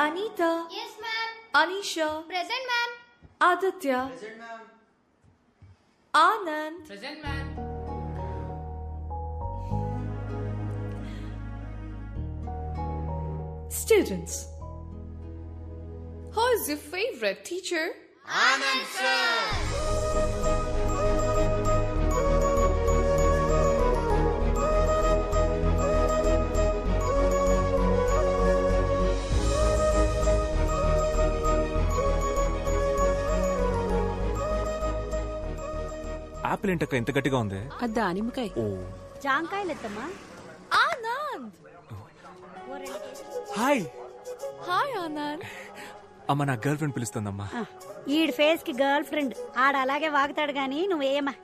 Anita. Yes, ma'am. Anisha. Present, ma'am. Aditya. Present, ma'am. Anand. Present, ma'am. Students. Who is your favorite teacher? Anand sir. Apple ఏంటక్క ఇంత గట్టిగా ఉంది? దానిమ్మకాయ. ఓ జాంకాయలెత్తమ్మా. Anand. Hi Hi, Anand. అమ్మ, నా girl friend పిలుస్తుందమ్మా. ఈడి face కి girl friend ఆడ అలాగే వాగుతాడు గాని నువ్వేమా.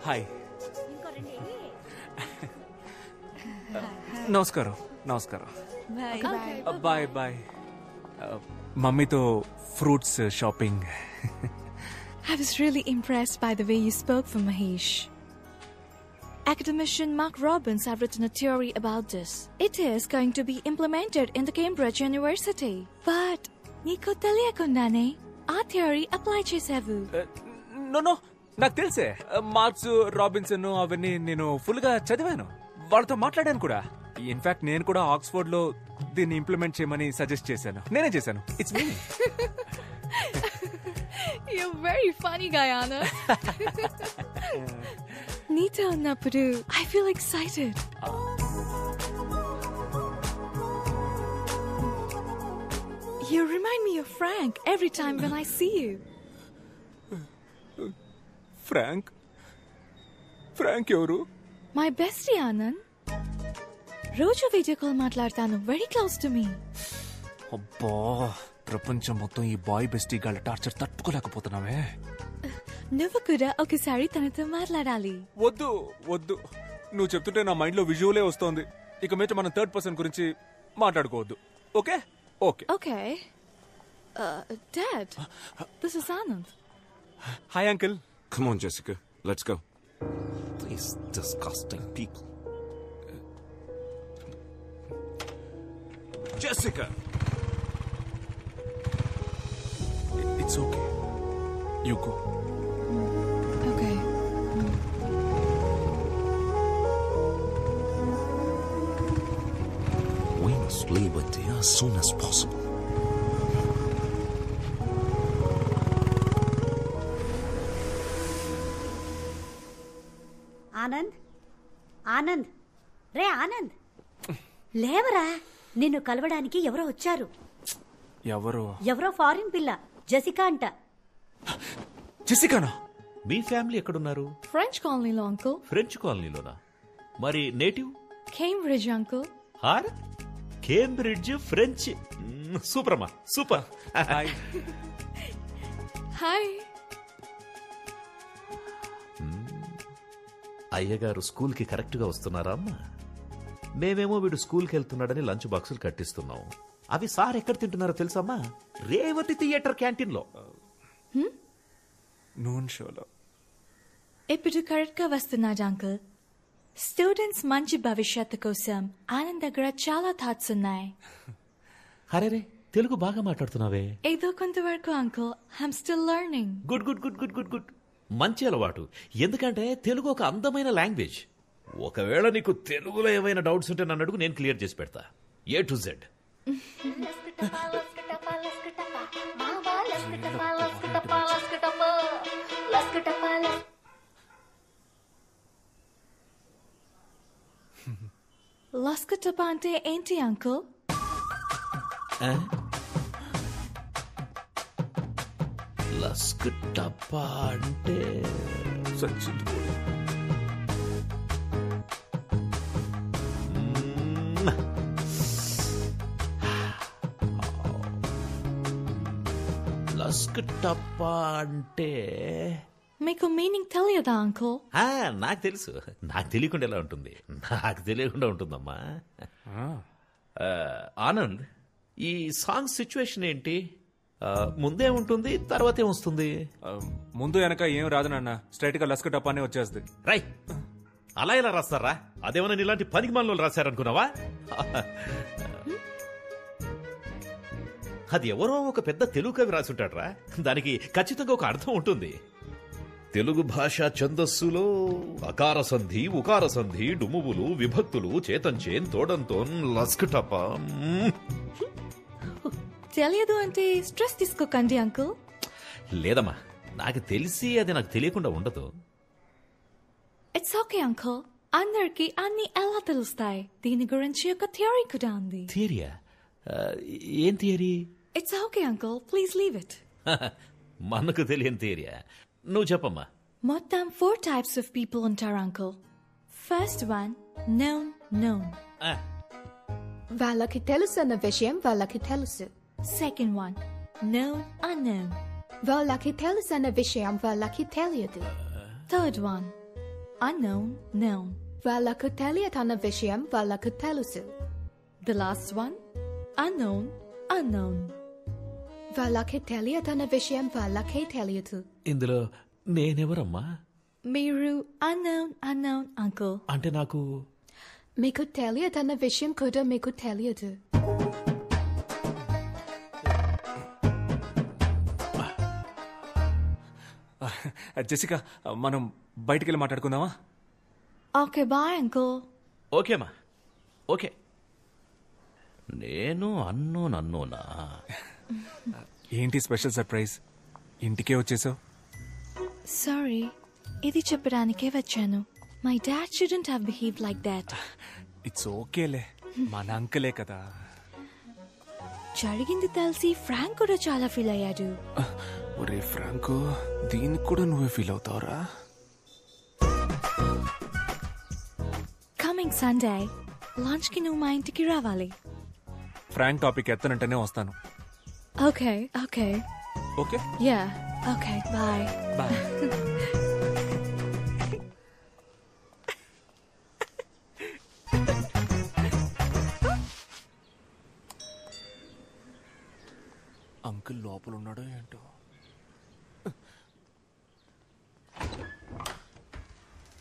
హాయ్. నమస్కారం. నమస్కారం. Bye bye. మమ్మీతో fruits shopping. I was really impressed by the way you spoke for Mahesh. Academician Mark Robbins have written a theory about this. It is going to be implemented in the Cambridge University. But నీకు తెలియకుండానే ఆ theory apply చేసావు. No, నాకు తెలుసే. Marks, Robinson అవన్నీ నేను full గా చదివాను. వాళ్ళతో మాట్లాడాను కూడా. ఇన్ఫాక్ట్ నేను కూడా ఆక్స్ఫోర్డ్ లో దీన్ని ఇంప్లిమెంట్ చేయమని సజెస్ట్ చేశాను. నేనే చేశాను. It's me. You're very funny, Gayana. Nita ఉన్నప్పుడు I feel excited. You remind me of Frank every time when I see you. Frank ఎవరు? My bestie, Anand. రోజు వీడియో కాల్ మాట్లాడతాను. Very close to me. అబ్బా, ప్రపంచం మొత్తం ఈ boy bestie గాళ్ళ torture తట్టుకోలేకపోతున్నావే. నువ్వు కూడా ఒకసారి తనతో మాట్లాడాలి. వద్దు. నువ్వు చెప్తుంటే నా మైండ్ లో విజువలే వస్తోంది. ఇక మీద మనం థర్డ్ పర్సన్ గురించి మాట్లాడుకోవద్దు. Okay? Okay. Dad, this is Anand. Hi uncle. Come on, Jessica. Let's go. These disgusting people. Jessica! It's okay. You go. Okay. We must leave India as soon as possible. Anand రే ఆనంద్, లేవరా. నిన్ను కలవడానికి ఎవరో వచ్చారు. ఎవరో foreign పిల్ల, Jessica అంట. జెసికానా? మీ ఫ్యామిలీ ఎక్కడున్నారు? French colony లో uncle. ఫ్రెంచ్ కాలనీలోనా? మరి నేటివ్? Cambridge uncle. Her Cambridge French. Super అమ్మా, సూపర్. హాయ్. Hi. అయ్యగారు స్కూల్ కి కరెక్ట్ గా వస్తున్నారా అమ్మా? మేమేమో వీడు స్కూల్ కి వెళ్తున్నాడని లంచ్ బాక్సులు కట్టిస్తున్నాం. అవి సార్ ఎక్కడ తింటున్నారో తెలుసమ్మా? రేవతి థియేటర్ క్యాంటీన్ లో. నూన్ షోలో. ఇప్పుడు కరెక్ట్ గా వస్తున్నాడు అంకుల్. స్టూడెంట్స్ మంచి భవిష్యత్తు కోసం ఆనంద్ దగ్గర చాలా థాట్స్ ఉన్నాయి. అరే తెలుగు బాగా మాట్లాడుతున్నావే. ఏదో కొంతవరకు uncle. I'm still learning. Good good good good good good. మంచి అలవాటు. ఎందుకంటే తెలుగు ఒక అందమైన లాంగ్వేజ్. ఒకవేళ నీకు తెలుగులో ఏమైనా డౌట్స్ ఉంటే నన్ను అడుగు, నేను క్లియర్ చేసి పెడతా. A to Z. లస్కటప అంటే ఏంటి అంకుల్? లస్కటప అంటే సచ్చింది. లస్కటప అంటే మీకు మీనింగ్ తెలియదా అంకుల్? నాకు తెలుసు. నాకు తెలియకుండా ఎలా ఉంటుంది? నాకు తెలియకుండా ఉంటుందమ్మా. ఆనంద్, ఈ సాంగ్ సిచ్యువేషన్ ఏంటి? ముందే ఉంటుంది, తర్వాత ఏమొస్తుంది? ముందు వెనక ఏం రాదు నాన్న. స్ట్రైట్ గా లస్క టపానే వచ్చేస్తుంది. రై, అలా ఎలా రాస్తారా? అదేమన్నా ఇలాంటి పనికి మనలో రాశారనుకున్నావా? అది ఎవరో ఒక పెద్ద తెలుగు కవి రాసుంటాడ్రా. దానికి ఖచ్చితంగా ఒక అర్థం ఉంటుంది. తెలుగు భాష ఛందస్సులో అకార సంధి, ఉకార సంధి, డుమువులు, విభక్తులు, చేతంచేన్, తోడంతోన్, లస్కటప. తెలియదు అంటే స్ట్రెస్ తీసుకోకండి అంకుల్. లేదమ్మా, నాకు తెలిసి అది నాకు తెలియకుండా ఉండదు. ఇట్స్ ఓకే అంకుల్, అందరికి అన్ని ఎలా తెలుస్తాయి. దీని గురించి ఒక థియరీ కూడా ఉంది. థియరియా? ఏం theory? It's okay uncle, please leave it. మనకు తెలియని థియరియా? నువ్వు చెప్పమ్మా. మొత్తం 4 types of people ఉంటారు అంకుల్. First one known. వాళ్ళకి తెలుసు అన్న విషయం వాళ్ళకి తెలుసు. Second one unknown. వాళ్ళకి తెలుసు అన్న విషయం వాళ్ళకి తెలియదు. Third one known. వాళ్ళకు తెలియదన్న విషయం వాళ్ళకు తెలుసు. The last one unknown. వాళ్ళకి తెలియదన్న విషయం వాళ్ళకే తెలియదు. ఇందులో నేనెవరమ్మా? మీరు unknown అంకుల్. అంటే నాకు మీకు తెలియదన్న విషయం కూడా మీకు తెలియదు. జెసికా, మనం బయటికి వెళ్ళి మాట్లాడుకుందామా? Okay bye uncle. ఓకేమ్మా, ఓకే. నేను అన్నోనా? ఏంటి స్పెషల్ సర్ప్రైజ్? ఇంటికే వచ్చేసావు? సారీ, ఇది చెప్పడానికే వచ్చాను. My dad shouldn't have behaved like that. It's ఓకేలే, మన అంకలే కదా. జరిగింది తెలిసి ఫ్రాంక్ కూడా చాలా ఫీల్ అయ్యాడు. ఒరే ఫ్రాంకు, దీనికి కూడా నువ్వే ఫీల్ అవుతావురా? కమింగ్ సండే లంచ్ కి నువ్వు మా ఇంటికి రావాలి. ఫ్రాంక్ టాపిక్ ఎత్తనంటేనే వస్తాను. Okay okay okay ya okay bye bye. Uncle లోపల ఉన్నాడో ఏంటో.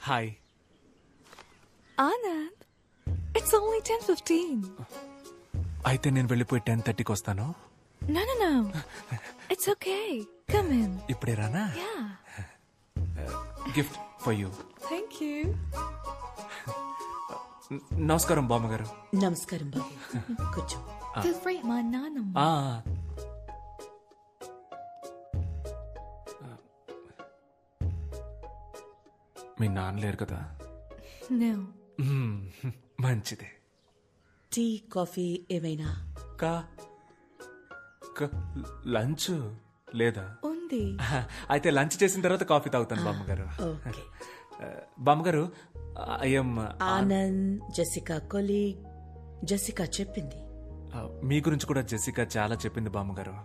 Hi Anand, it's only 10:15. అయితే నేను వెళ్ళిపోయి 10:30కి వస్తాను. No. It's okay. Come in. ఇప్పుడే రానా? Yeah. Gift for you. Thank you. నమస్కారం బామ్మగారు. నమస్కారం బాబు, కూర్చో. Feel free. మా నాన్నమ్మ. మీ నాన్న లేరు కదా? No. మంచిదే. టీ, కాఫీ ఏమైనా? లంచ్ లేదా? ఉంది. అయితే లంచ్ చేసిన తర్వాత కాఫీ తాగుతాను బామ్మగారు. ఓకే. బామ్మగారు, I'm Anand, Jessica colleague. Jessica చెప్పింది. మీ గురించి కూడా జెసికా చాలా చెప్పింది బామ్మగారు.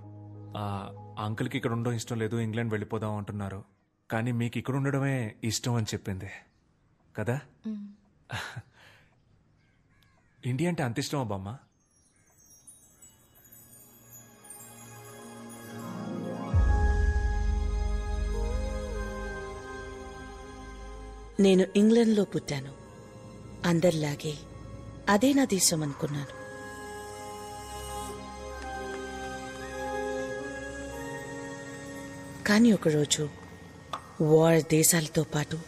అంకుల్కి ఇక్కడ ఉండడం ఇష్టం లేదు, ఇంగ్లాండ్ వెళ్ళిపోదాం అంటున్నారు. కానీ మీకు ఇక్కడ ఉండడమే ఇష్టం అని చెప్పింది కదా? ఇండియా అంటే అంత ఇష్టమా బామ్మ? నేను ఇంగ్లాండ్లో పుట్టాను. అందరిలాగే అదే నా దేశం అనుకున్నాను. కానీ ఒకరోజు వార్ దేశాలతో పాటు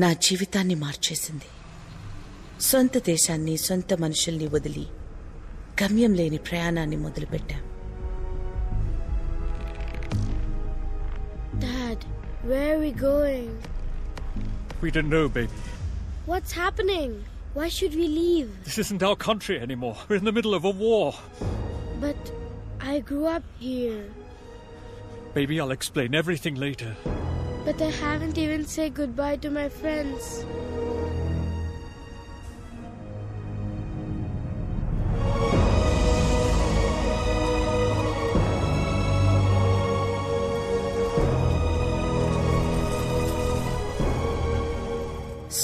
నా జీవితాన్ని మార్చేసింది. సొంత దేశాన్ని, సొంత మనుషుల్ని వదిలి గమ్యం లేని ప్రయాణాన్ని మొదలుపెట్టాం. Dad, where are we going? We don't know, baby. What's happening? Why should we leave? This isn't our country anymore. We're in the middle of a war. But I grew up here. Baby, I'll explain everything later. But I haven't even said goodbye to my friends.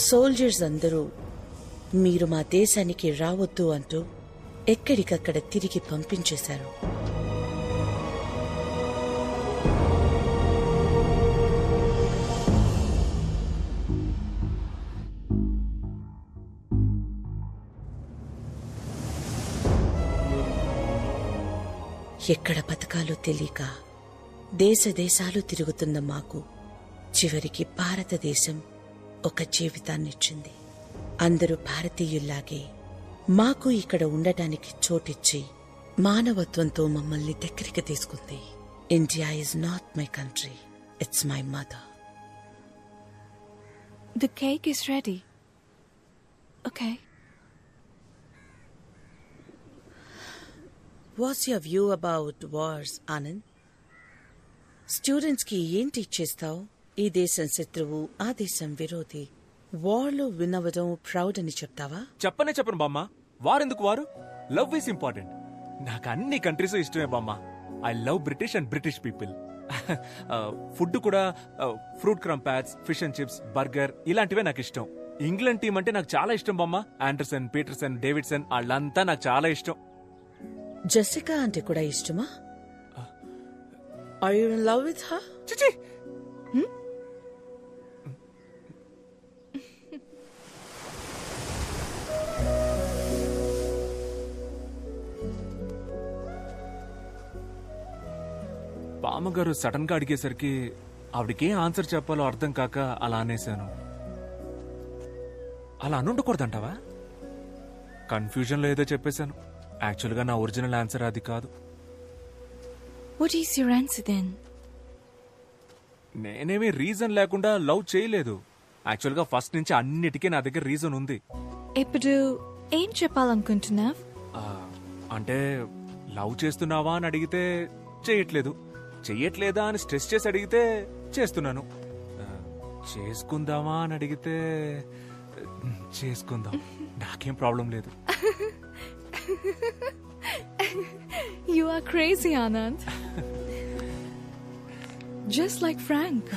Soldiers అందరూ మీరు మా దేశానికి రావద్దు అంటూ ఎక్కడికక్కడ తిరిగి పంపించేశారు. ఎక్కడ బతకాలో తెలియక దేశ దేశాలు తిరుగుతున్న మాకు చివరికి భారతదేశం ఒక జీవితాన్నిచ్చింది. అందరూ భారతీయుల్లాగే మాకు ఇక్కడ ఉండటానికి చోటిచ్చి మానవత్వంతో మమ్మల్ని దగ్గరికి తీసుకుంది. India is not my country, it's my mother. The cake is ready. Okay. What's your view about wars, Anand? Students కి ఏం టీచ్ చేస్తావు? ఈ దేశం శత్రువు, ఆ దేశం విరోధి, వార్లో విన్ అవ్వడం ప్రౌడ్ అని చెప్తావా? చెప్పను బామ్మ. వారెందుకు వారు? Love is important. నాకు అన్ని కంట్రీస్ ఇష్టమే బామ్మ. I love British and British people. Food కూడా fruit crumpets, fish and chips, burger ఇలాంటివే నాకు ఇష్టం. ఇంగ్లాండ్ టీం అంటే నాకు చాలా ఇష్టం బామ్మ. ఆండర్సన్, పీటర్సన్, డేవిడ్సన్ వాళ్ళంతా నాకు చాలా ఇష్టం. జెసికా అంటే కూడా ఇష్టమా? Are you in love with her? చిచి. పామగారు సడన్ గా అడిగేసరికి ఆవిడకేం ఆన్సర్ చెప్పాలో అర్థం కాక అలా అనేశాను. అలా అనుండకూడదంటావా? కన్ఫ్యూజన్ లో ఏదో చెప్పేశాను. యాక్చువల్ గా నా ఒరిజినల్ ఆన్సర్ అది కాదు. What is your answer then? నేనేమీ రీజన్ లేకుండా లవ్ చేయలేదు. యాక్చువల్ గా ఫస్ట్ నుంచి అన్నిటికీ నా దగ్గర రీజన్ ఉంది. ఇప్పుడు ఏం చెప్పాలనుకుంటున్నావ్? అంటే లవ్ చేస్తున్నావా అని అడిగితే చేయట్లేదు, చెయ్యట్లేదా అని స్ట్రెస్ చేసి అడిగితే చేస్తున్నాను, చేసుకుందామా అని అడిగితే చేసుకుందాం, నాకేం ప్రాబ్లం లేదు. You are crazy, Anand. Just like Frank.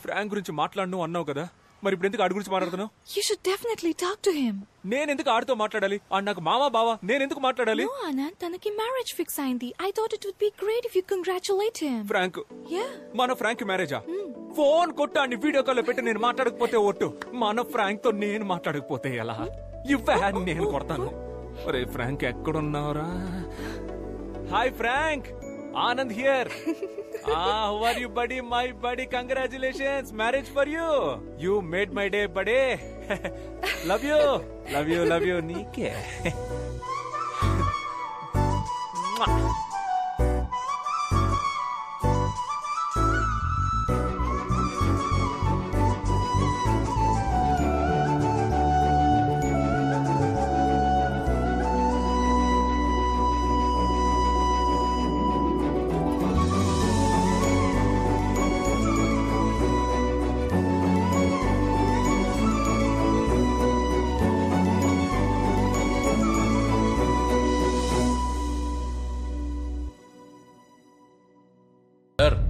Frank గురించి మాట్లాడను అన్నావు కదా, మరి ఇప్పుడు ఎందుకు ఆడి గురించి మాట్లాడుతున్నావు? You should definitely talk to him. నేనెందుకు ఆడితో మాట్లాడాలి? ఆడు నాకు మామా బావా, నేనెందుకు మాట్లాడాలి? No, Anand, తనకి మ్యారేజ్ ఫిక్స్ అయింది. I thought it would be great if you congratulate him. Frank? Yeah. మన ఫ్రాంక్ మ్యారేజా? ఫోన్ కొట్టాన్ని వీడియో కాల్ పెట్టి నేను మాట్లాడకపోతే ఒట్టు, మన ఫ్రాంక్ తో నేను మాట్లాడకపోతే ఎలా? ఇవ్వే, నేను కొడతాను. ఒరే ఫ్రాంక్ ఎక్కడున్నావురా? Hi Frank, Anand here. How are you, buddy? My buddy, congratulations, marriage for you. You made my day, buddy. Love you, love you, love you. Nike.